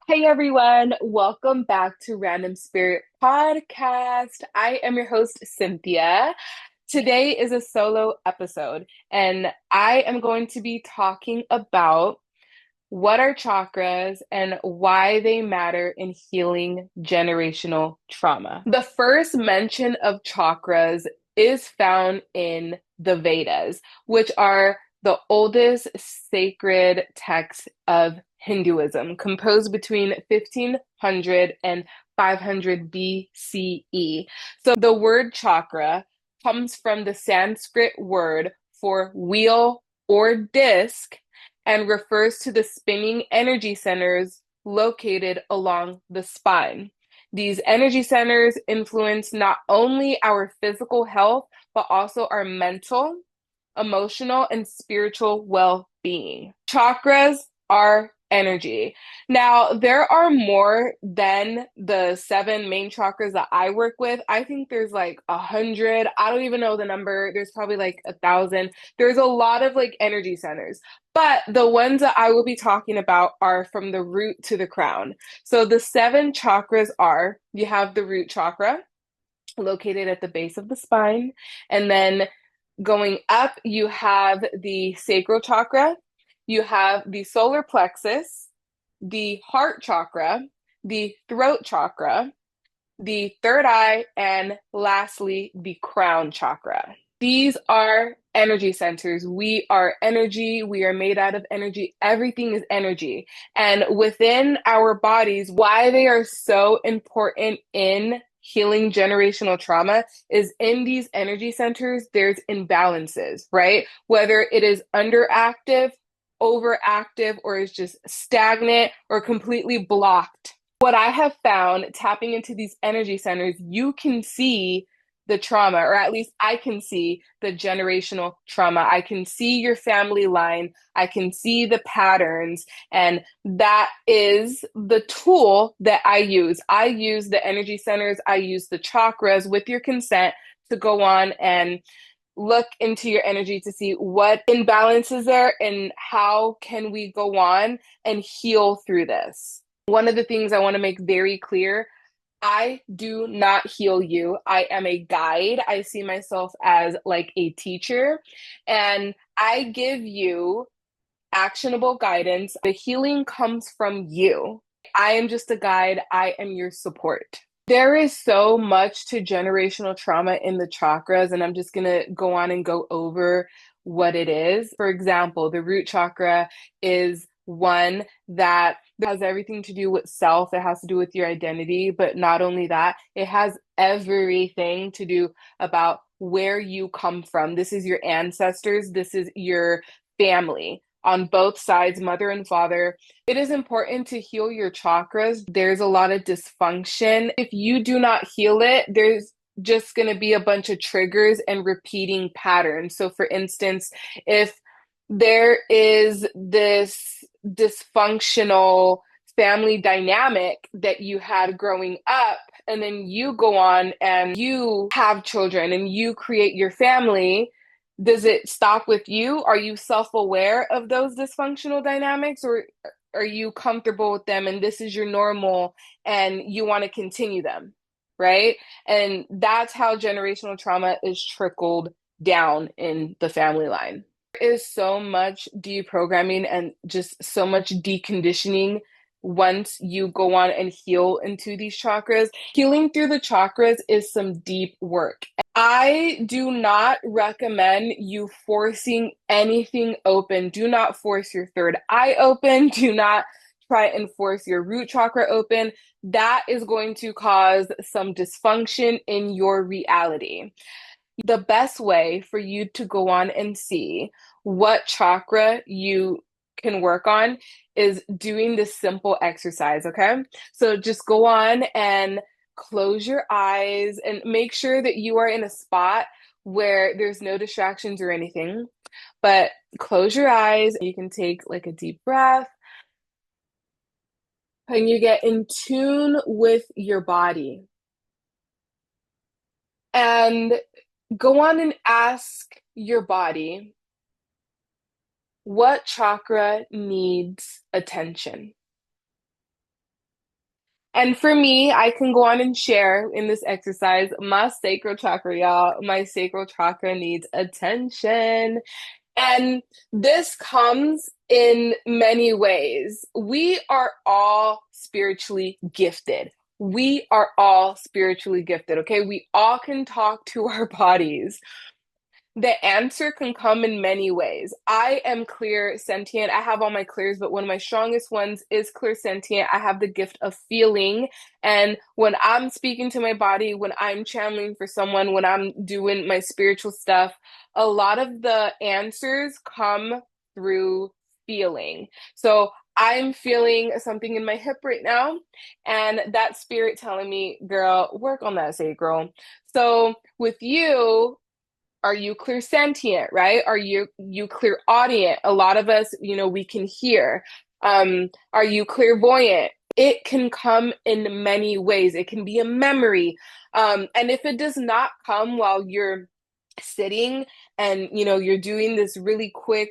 Hey everyone, welcome back to Randomspirit Podcast. I am your host, Cynthia. Today is a solo episode, and I am going to be talking about what are chakras and why they matter in healing generational trauma. The first mention of chakras is found in the Vedas, which are the oldest sacred texts of Hinduism, composed between 1500 and 500 BCE. So the word chakra comes from the Sanskrit word for wheel or disc and refers to the spinning energy centers located along the spine. These energy centers influence not only our physical health, but also our mental, emotional, and spiritual well being. Chakras are energy. Now, there are more than the seven main chakras that I work with. I think there's like 100. I don't even know the number. There's probably like 1,000. There's a lot of like energy centers. But the ones that I will be talking about are from the root to the crown. So the seven chakras are you have the root chakra located at the base of the spine. And then going up, you have the sacral chakra, you have the solar plexus, the heart chakra, the throat chakra, the third eye, and lastly, the crown chakra. These are energy centers. We are energy. We are made out of energy. Everything is energy. And within our bodies, why they are so important in healing generational trauma is in these energy centers, there's imbalances, right? Whether it is underactive, overactive, or is just stagnant or completely blocked. What I have found tapping into these energy centers, you can see the trauma, or at least I can see the generational trauma. I can see your family line. I can see the patterns. And that is the tool that I use. I use the energy centers, I use the chakras with your consent to go on and look into your energy to see what imbalance is there and how can we go on and heal through this. One of the things I want to make very clear, I do not heal you. I am a guide. I see myself as like a teacher, and I give you actionable guidance. The healing comes from you. I am just a guide. I am your support. There is so much to generational trauma in the chakras, and I'm just going to go on and go over what it is. For example, the root chakra is one that has everything to do with self. It has to do with your identity, but not only that, it has everything to do about where you come from. This is your ancestors. This is your family on both sides, mother and father. It is important to heal your chakras. There's a lot of dysfunction. If you do not heal it, there's just going to be a bunch of triggers and repeating patterns. So, for instance, if there is this dysfunctional family dynamic that you had growing up, and then you go on and you have children and you create your family, does it stop with you? Are you self-aware of those dysfunctional dynamics, or are you comfortable with them and this is your normal and you want to continue them, right? And that's how generational trauma is trickled down in the family line. There is so much deprogramming and just so much deconditioning once you go on and heal into these chakras. Healing through the chakras is some deep work. I do not recommend you forcing anything open. Do not force your third eye open. Do not try and force your root chakra open. That is going to cause some dysfunction in your reality. The best way for you to go on and see what chakra you can work on is doing this simple exercise, okay? So just go on and close your eyes and make sure that you are in a spot where there's no distractions or anything. But close your eyes. You can take like a deep breath and you get in tune with your body. And go on and ask your body, what chakra needs attention? And for me, I can go on and share in this exercise my sacral chakra, y'all. My sacral chakra needs attention. And this comes in many ways. We are all spiritually gifted. We are all spiritually gifted, okay? We all can talk to our bodies. The answer can come in many ways. I am clear sentient. I have all my clears, but one of my strongest ones is clear sentient. I have the gift of feeling. And when I'm speaking to my body, when I'm channeling for someone, when I'm doing my spiritual stuff, a lot of the answers come through feeling. So I'm feeling something in my hip right now, and that spirit telling me, girl, work on that sacral. So with you, are you clear sentient, right? Are you clairaudient? A lot of us, we can hear. Are you clairvoyant? It can come in many ways. It can be a memory. And if it does not come while you're sitting and you're doing this really quick,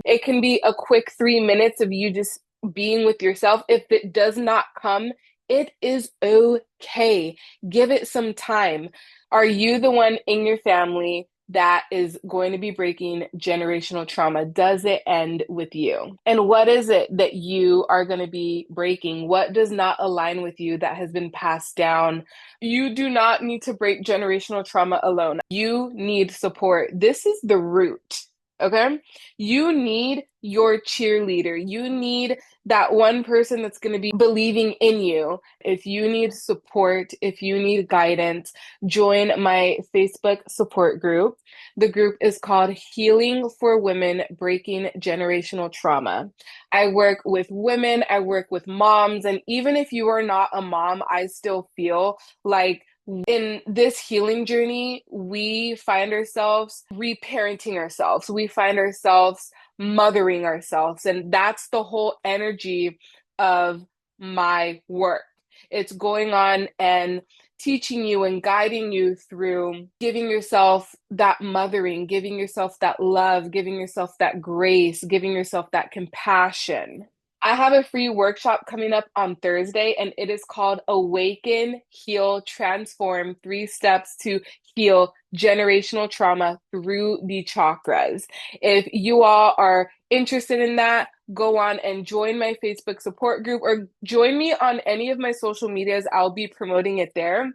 it can be a quick 3 minutes of you just being with yourself. If it does not come, it is okay. Give it some time. Are you the one in your family that is going to be breaking generational trauma? Does it end with you? And what is it that you are going to be breaking? What does not align with you that has been passed down? You do not need to break generational trauma alone. You need support. This is the root. Okay? You need your cheerleader. You need that one person that's going to be believing in you. If you need support, if you need guidance, join my Facebook support group. The group is called Healing for Women Breaking Generational Trauma. I work with women, I work with moms, and even if you are not a mom, I still feel like in this healing journey, we find ourselves reparenting ourselves. We find ourselves mothering ourselves. And that's the whole energy of my work. It's going on and teaching you and guiding you through giving yourself that mothering, giving yourself that love, giving yourself that grace, giving yourself that compassion. I have a free workshop coming up on Thursday, and it is called Awaken, Heal, Transform, 3 Steps to Heal Generational Trauma Through the Chakras. If you all are interested in that, go on and join my Facebook support group or join me on any of my social medias. I'll be promoting it there.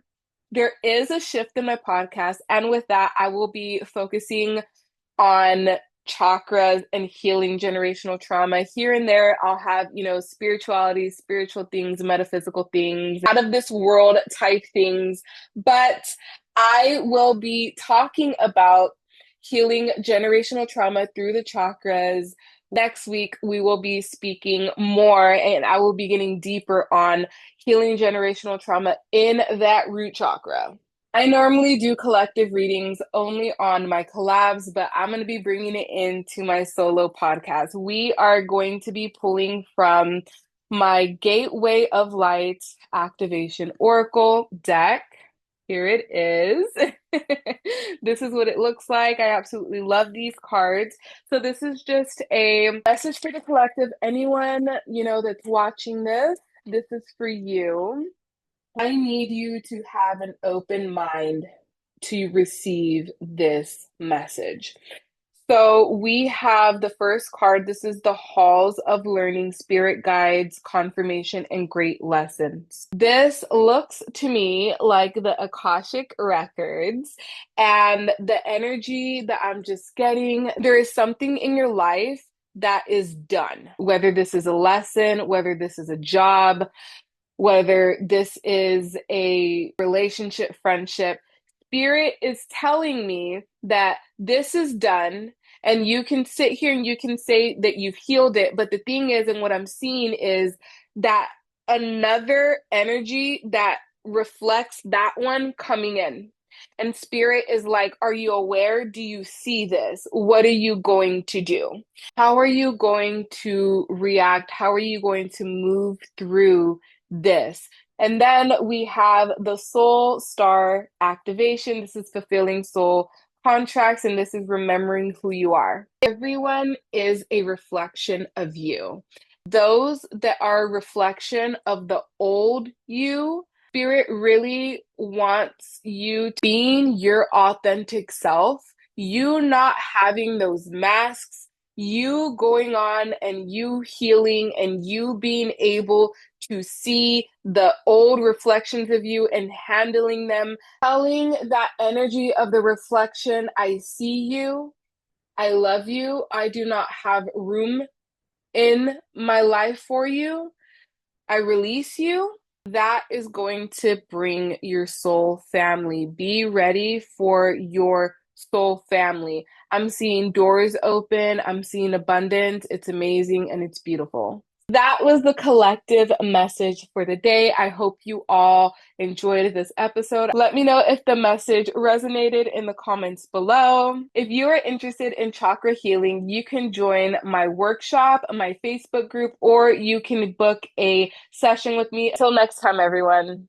There is a shift in my podcast, and with that, I will be focusing on chakras and healing generational trauma. Here and there, I'll have, spirituality, spiritual things, metaphysical things, out of this world type things. But I will be talking about healing generational trauma through the chakras. Next week, we will be speaking more, and I will be getting deeper on healing generational trauma in that root chakra. I normally do collective readings only on my collabs, but I'm going to be bringing it into my solo podcast. We are going to be pulling from my Gateway of Light Activation Oracle deck. Here it is. This is what it looks like. I absolutely love these cards. So this is just a message for the collective. Anyone, that's watching this, this is for you. I need you to have an open mind to receive this message. So we have the first card. This is the Halls of Learning, Spirit Guides, Confirmation, and Great Lessons. This looks to me like the Akashic Records, and the energy that I'm just getting, there is something in your life that is done. Whether this is a lesson, whether this is a job, whether this is a relationship, friendship, Spirit is telling me that this is done. And you can sit here and you can say that you've healed it. But the thing is, and what I'm seeing is that another energy that reflects that one coming in. And Spirit is like, are you aware? Do you see this? What are you going to do? How are you going to react? How are you going to move through this? And then we have the Soul Star activation. This is fulfilling soul contracts, and this is remembering who you are. Everyone is a reflection of you. those that are a reflection of the old you. Spirit really wants you being your authentic self, you not having those masks, you going on and you healing and you being able to see the old reflections of you and handling them, telling that energy of the reflection, I see you, I love you, I do not have room in my life for you, I release you. That is going to bring your soul family. Be ready for your soul family. I'm seeing doors open, I'm seeing abundance. It's amazing and it's beautiful. That was the collective message for the day. I hope you all enjoyed this episode. Let me know if the message resonated in the comments below. If you are interested in chakra healing, you can join my workshop, my Facebook group, or you can book a session with me. Until next time, everyone.